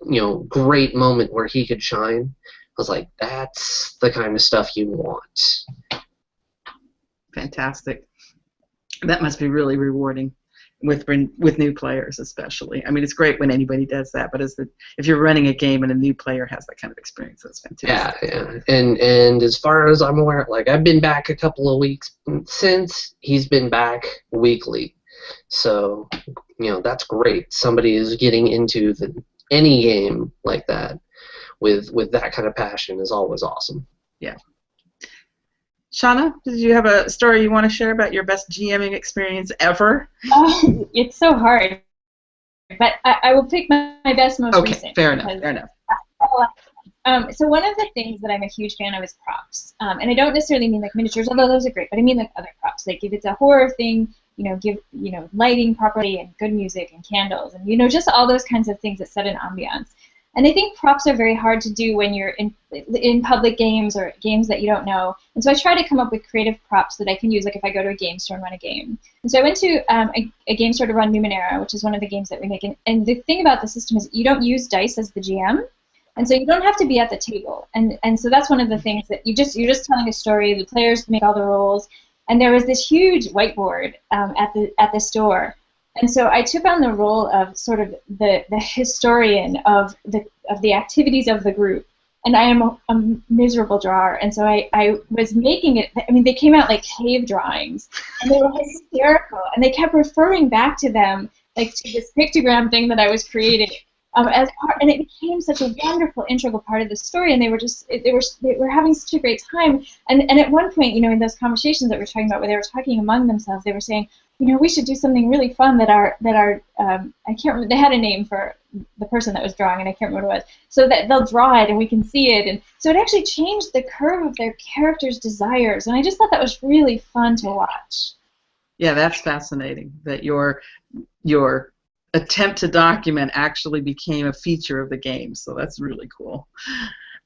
great moment where he could shine. I was like, that's the kind of stuff you want. Fantastic. That must be really rewarding with new players, especially. I mean, it's great when anybody does that, but if you're running a game and a new player has that kind of experience, that's fantastic. Yeah. And as far as I'm aware, like, I've been back a couple of weeks since. He's been back weekly. So, that's great. Somebody is getting into any game like that with that kind of passion is always awesome. Yeah. Shanna, did you have a story you want to share about your best GMing experience ever? It's so hard, but I will pick my best, most recent. Okay, fair enough. So one of the things that I'm a huge fan of is props, and I don't necessarily mean like miniatures, although those are great, but I mean like other props. Like if it's a horror thing, give lighting properly and good music and candles and just all those kinds of things that set an ambiance. And I think props are very hard to do when you're in public games or games that you don't know. And so I try to come up with creative props that I can use, like if I go to a game store and run a game. And so I went to a game store to run Numenera, which is one of the games that we make. And the thing about the system is you don't use dice as the GM, and so you don't have to be at the table. And so that's one of the things that you're just telling a story. The players make all the rolls. And there was this huge whiteboard at the store. And so I took on the role of sort of the historian of the activities of the group, and I am a miserable drawer, and so I was making it. I mean, they came out like cave drawings, and they were hysterical, and they kept referring back to them, like to this pictogram thing that I was creating, and it became such a wonderful, integral part of the story, and they were having such a great time, and at one point, in those conversations that we're talking about, where they were talking among themselves, they were saying, we should do something really fun that our I can't remember, they had a name for the person that was drawing, and I can't remember what it was, so that they'll draw it and we can see it, and so it actually changed the curve of their characters' desires, and I just thought that was really fun to watch. Yeah, that's fascinating that your attempt to document actually became a feature of the game, so that's really cool.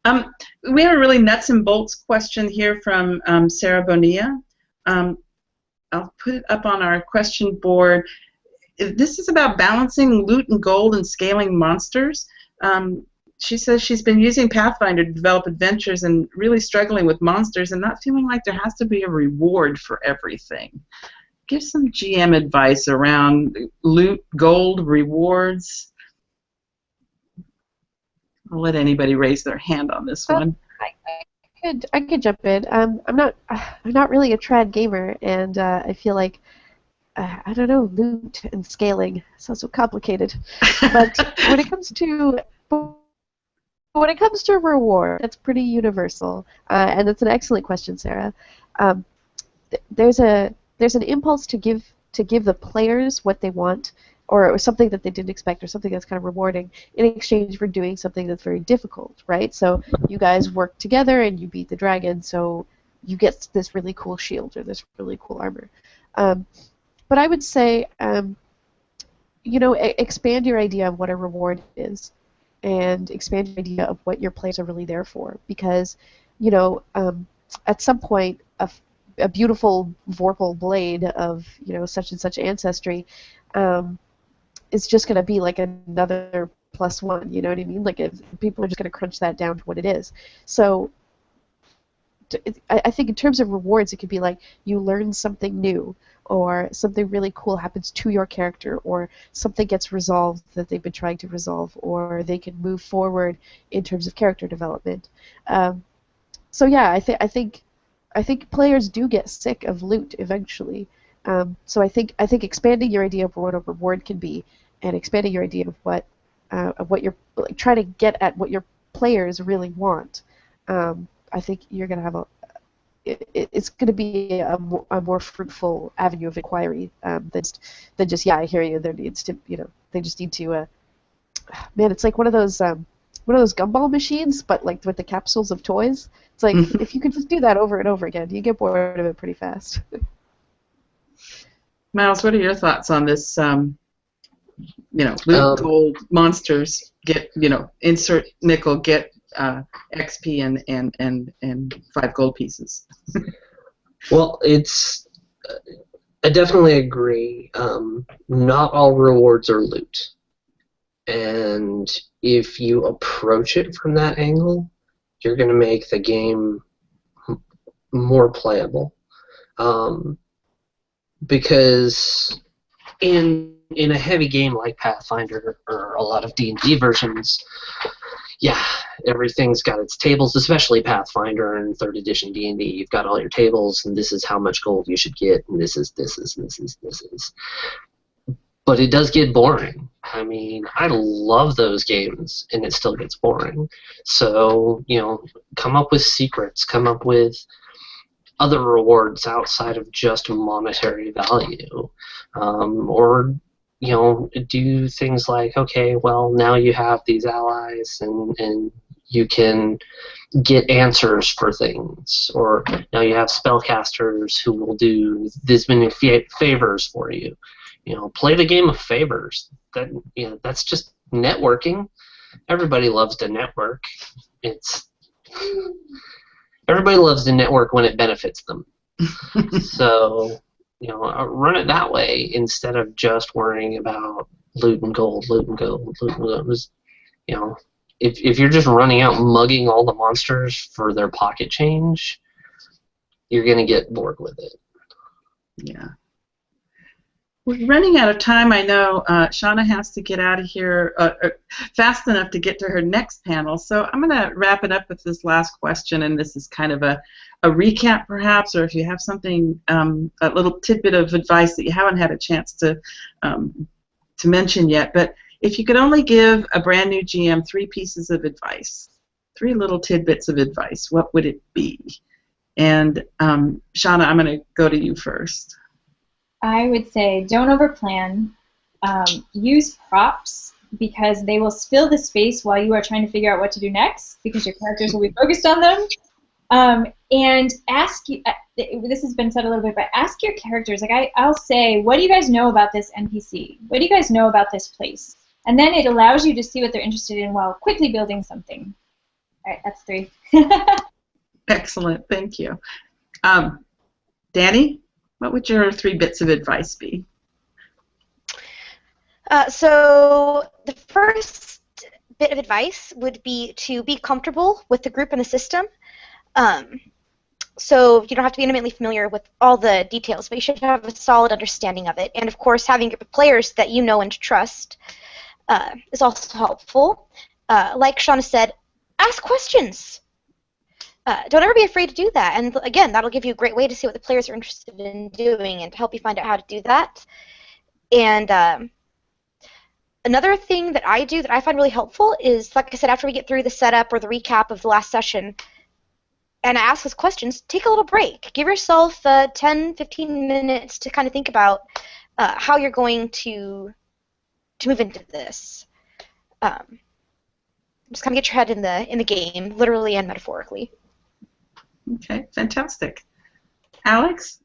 We have a really nuts and bolts question here from Sarah Bonilla. I'll put it up on our question board. This is about balancing loot and gold and scaling monsters. she says she's been using Pathfinder to develop adventures and really struggling with monsters and not feeling like there has to be a reward for everything. Give some GM advice around loot, gold, rewards. I'll let anybody raise their hand on this one. I could jump in. I'm not really a trad gamer, and I feel like I don't know, loot and scaling sounds so complicated. But when it comes to reward, that's pretty universal, and that's an excellent question, Sarah. There's an impulse to give the players what they want, or something that they didn't expect, or something that's kind of rewarding in exchange for doing something that's very difficult, right? So you guys work together and you beat the dragon, so you get this really cool shield or this really cool armor. But I would say, expand your idea of what a reward is, and expand your idea of what your players are really there for. Because, at some point, a beautiful vorpal blade of such and such ancestry is just going to be like another +1. You know what I mean? Like, if people are just going to crunch that down to what it is. So I think in terms of rewards, it could be like you learn something new, or something really cool happens to your character, or something gets resolved that they've been trying to resolve, or they can move forward in terms of character development. So yeah, I think players do get sick of loot eventually. So I think expanding your idea of what a reward can be, and expanding your idea of what you're like, trying to get at what your players really want. I think you're going to have it's going to be a more fruitful avenue of inquiry than just I hear you. There needs to they just need to man, it's like one of those gumball machines, but like with the capsules of toys. It's like if you could just do that over and over again, you get bored of it pretty fast. Miles, what are your thoughts on this? Loot, gold, monsters, get insert nickel, get XP and 5 gold pieces. Well, I definitely agree. Not all rewards are loot, and if you approach it from that angle, you're going to make the game more playable. Because in a heavy game like Pathfinder or a lot of D&D versions, yeah, everything's got its tables, especially Pathfinder and 3rd edition D&D. You've got all your tables, and this is how much gold you should get, and this is. But it does get boring. I mean, I love those games, and it still gets boring. So, come up with secrets, come up with other rewards outside of just monetary value. Or do things like, okay, well, now you have these allies, and you can get answers for things, or now you have spellcasters who will do this many favors for you. Play the game of favors. That's just networking. Everybody loves to network. Everybody loves to network when it benefits them. So, run it that way instead of just worrying about loot and gold. If you're just running out mugging all the monsters for their pocket change, you're going to get bored with it. Yeah. We're running out of time. I know Shanna has to get out of here fast enough to get to her next panel. So I'm going to wrap it up with this last question, and this is kind of a recap perhaps, or if you have something, a little tidbit of advice that you haven't had a chance to mention yet. But if you could only give a brand new GM 3 pieces of advice, 3 little tidbits of advice, what would it be? And Shanna, I'm going to go to you first. I would say don't overplan. Use props because they will fill the space while you are trying to figure out what to do next because your characters will be focused on them. And ask you, this has been said a little bit, but ask your characters. Like I'll say, what do you guys know about this NPC? What do you guys know about this place? And then it allows you to see what they're interested in while quickly building something. All right, that's 3. Excellent, thank you. Dani? What would your 3 bits of advice be? So the first bit of advice would be to be comfortable with the group and the system. So you don't have to be intimately familiar with all the details, but you should have a solid understanding of it. And of course, having a group of players that you know and trust is also helpful. Like Shauna said, ask questions. Don't ever be afraid to do that. And again, that'll give you a great way to see what the players are interested in doing and to help you find out how to do that. And another thing that I do that I find really helpful is, like I said, after we get through the setup or the recap of the last session, and I ask those questions, take a little break. Give yourself 10, 15 minutes to kind of think about how you're going to move into this. Just kind of get your head in the game, literally and metaphorically. Okay, fantastic. Alex?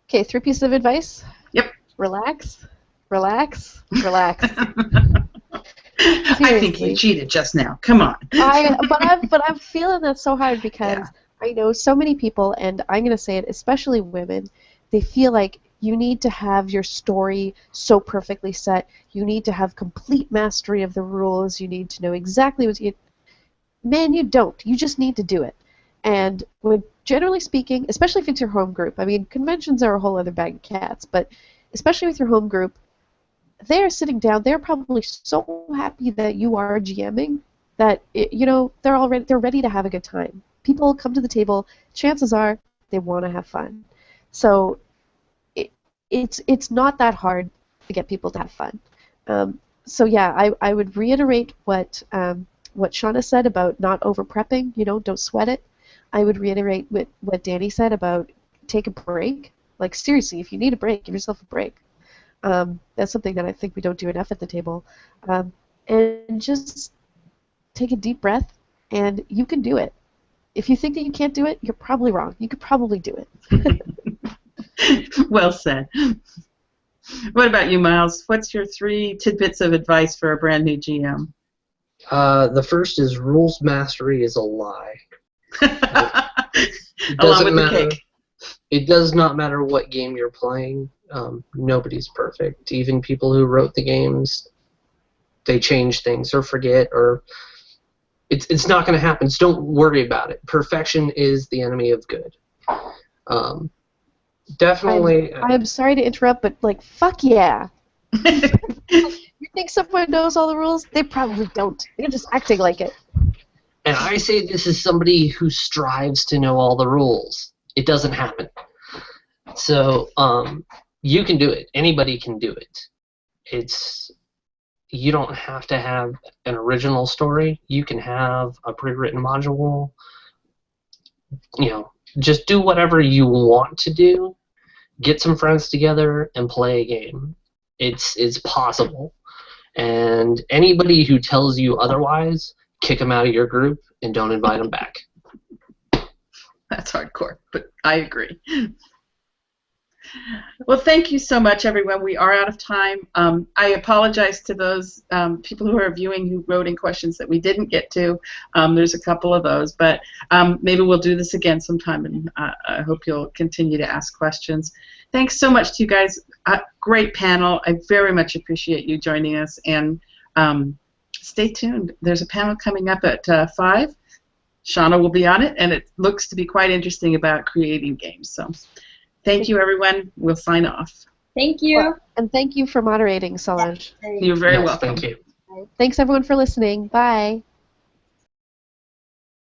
Okay, 3 pieces of advice. Yep. Relax, relax, relax. I think you cheated just now. Come on. But I'm feeling that so hard because Yeah. I know so many people, and I'm going to say it, especially women, they feel like you need to have your story so perfectly set. You need to have complete mastery of the rules. You need to know exactly what you... Man, you don't. You just need to do it. And when, generally speaking, especially if it's your home group, I mean, conventions are a whole other bag of cats, but especially with your home group, they're sitting down. They're probably so happy that you are GMing that they're ready to have a good time. People come to the table. Chances are they want to have fun. So it's not that hard to get people to have fun. So yeah, I would reiterate what Shauna said about not over prepping. Don't sweat it. I would reiterate what Dani said about take a break. Like seriously, if you need a break, give yourself a break. That's something that I think we don't do enough at the table. And just take a deep breath, and you can do it. If you think that you can't do it, you're probably wrong. You could probably do it. Well said. What about you, Miles? What's your 3 tidbits of advice for a brand new GM? The first is rules mastery is a lie. Along with the cake. It does not matter what game you're playing. Nobody's perfect. Even people who wrote the games, they change things or forget, or it's not going to happen. So don't worry about it. Perfection is the enemy of good. Definitely. I'm sorry to interrupt, but fuck yeah. You think someone knows all the rules? They probably don't. They're just acting like it. And I say this as somebody who strives to know all the rules. It doesn't happen. So you can do it. Anybody can do it. You don't have to have an original story. You can have a pre-written module. Just do whatever you want to do. Get some friends together and play a game. It's possible. And anybody who tells you otherwise, kick them out of your group and don't invite them back. That's hardcore, but I agree. Well, thank you so much, everyone. We are out of time. I apologize to those people who are viewing who wrote in questions that we didn't get to. There's a couple of those, but maybe we'll do this again sometime, and I hope you'll continue to ask questions. Thanks so much to you guys. Great panel. I very much appreciate you joining us, and stay tuned. There's a panel coming up at 5. Shauna will be on it, and it looks to be quite interesting about creating games. So thank you, everyone. We'll sign off. Thank you. And thank you for moderating, Solange. You're very welcome. Thank you. Thanks, everyone, for listening. Bye.